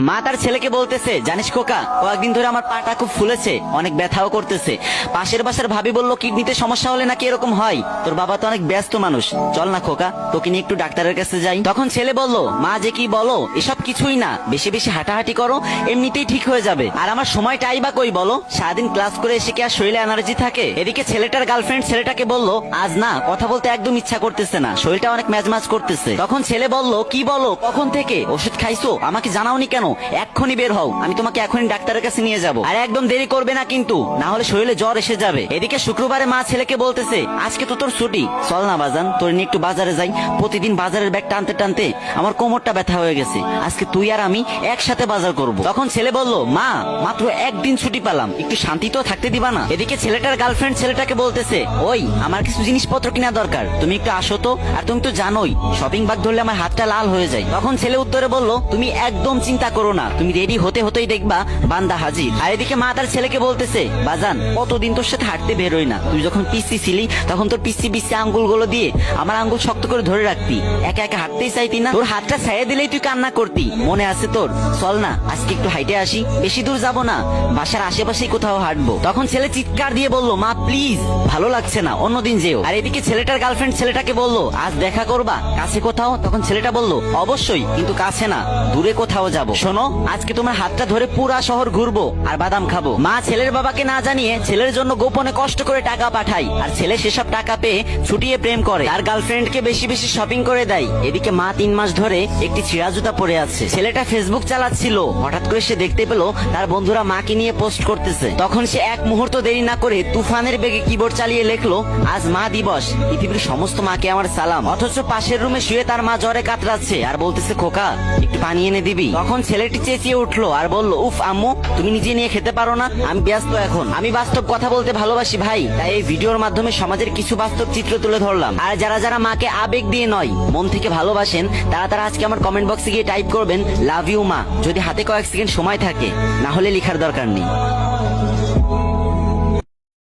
মা তার ছেলেকে বলতেছে, জানিস খোকা, কয়েকদিন ধরে আমার পাটা খুব ফুলেছে, অনেক ব্যথাও করতেছে। পাশের বাসার ভাবি বলল কিডনিতে সমস্যা হলে নাকি এরকম হয়। তোর বাবা তো অনেক ব্যস্ত মানুষ, চল না খোকা তোকে নিয়ে একটু ডাক্তারের কাছে যাই। তখন ছেলে বলল, মা যে কি বলো, এসব কিছুই না, বেশি বেশি হাঁটাহাঁটি করো, এমনিতেই ঠিক হয়ে যাবে। আর আমার সময়টাই বা কই বলো, সারাদিন ক্লাস করে এসে কি আর শরীরে এনার্জি থাকে? এদিকে ছেলেটার গার্লফ্রেন্ড ছেলেটাকে বলল, আজ না কথা বলতে একদম ইচ্ছা করতেছে না, শরীরটা অনেক ম্যাজম্যাজ করতেছে। তখন ছেলে বলল, কি বলো, কখন থেকে ওষুধ খাইছো, আমাকে জানাওনি কেন? এক্ষুনি বের হও, আমি তোমাকে এখনই ডাক্তারের কাছে নিয়ে যাবো। আর একদম দেরি করবে না কিন্তু, না হলে শরীরে জ্বর এসে যাবে। এদিকে শুক্রবারে মা ছেলেকে বলতেছে, আজকে তো তোর ছুটি, চল না বাজান, তোর নিয়ে একটু বাজারে যাই। প্রতিদিন বাজারের ব্যাগ টানতে টানতে আমার কোমরটা ব্যথা হয়ে গেছে, আজকে তুই আর আমি একসাথে বাজার করব। তখন ছেলে বলল, মা মাত্র একদিন ছুটি পেলাম, একটু শান্তি তো থাকতে দিবা না? এদিকে ছেলেটার গার্লফ্রেন্ড ছেলেটাকে বলতেছে, ওই আমার কিছু জিনিসপত্র কিনা দরকার, তুমি একটু আসো তো। আর তুমি তো জানোই শপিং ব্যাগ ধরলে আমার হাতটা লাল হয়ে যায়। তখন ছেলে উত্তরে বলল, তুমি একদম চিন্তা করো না, তুমি রেডি হতে হতেই দেখবা বান্দা হাজির। আর এদিকে মা তার ছেলেকে বলতেছে, বাজান কতদিন তোর সাথে হাঁটতে বেরোই না, তুই যখন পিসি ছিলি তখন তোর পিসি পিসি আঙ্গুলগুলো দিয়ে আমার আঙ্গুল শক্ত করে ধরে রাখতি, একা একা হাঁটতেই চাইতি না, তোর হাতটা ছেড়ে দিলেই তুই কান্না করতি, মনে আছে তোর? চল না আজকে একটু হাইটে আসি, বেশি দূর যাব না, বাসার আশেপাশেই কোথাও হাঁটবো। তখন ছেলে চিৎকার দিয়ে বলল, মা প্লিজ, ভালো লাগছে না, অন্যদিন যেও। আর এদিকে ছেলেটার গার্লফ্রেন্ড ছেলেটাকে বলল, আজ দেখা করবা কাছে কোথাও? তখন ছেলেটা বলল, অবশ্যই, কিন্তু কাছে না, দূরে কোথাও যাব। শোনো, আজকে তোমার হাতটা ধরে পুরা শহর ঘুরবো আর বাদাম খাবো। মা ছেলের বাবাকে না জানিয়ে ছেলের জন্য গোপনে কষ্ট করে টাকা পাঠায়, আর ছেলে সেসব টাকা পেয়ে ছুটিয়ে প্রেম করে, আর গার্লফ্রেন্ডকে বেশি বেশি শপিং করে দেয়। এদিকে মা 3 মাস ধরে একটি ছিঁড়া জুতা পরে আছে। ছেলেটা ফেসবুক চালাচ্ছিল, হঠাৎ করে সে দেখতে পেল তার বন্ধুরা মাকে নিয়ে পোস্ট করতেছে। তখন সে এক মুহূর্ত দেরি না করে তুফানের বেগে কিবোর্ড চালিয়ে লেখলো, আজ মা দিবস, পৃথিবীর সমস্ত মাকে আমার সালাম। অথচ পাশের রুমে শুয়ে তার মা জ্বরে কাতরাচ্ছে আর বলতেছে, খোকা একটু পানি এনে দিবি? তখন ছেলেটি চেঁচিয়ে উঠলো আর বলল, উফ আম্মু, তুমি নিজে নিয়ে খেতে পারো না? আমি ব্যস্ত এখন, আমি বাস্তব কথা বলতে ভালোবাসি ভাই, তাই এই ভিডিওর মাধ্যমে সমাজের কিছু বাস্তব চিত্র তুলে ধরলাম। আর যারা যারা মাকে আবেগ দিয়ে নয় মন থেকে ভালোবাসেন, তারা আজকে আমার কমেন্ট বক্সে গিয়ে টাইপ করবেন লাভ ইউ মা, যদি হাতে কয়েক সেকেন্ড সময় থাকে, না হলে লেখার দরকার নেই।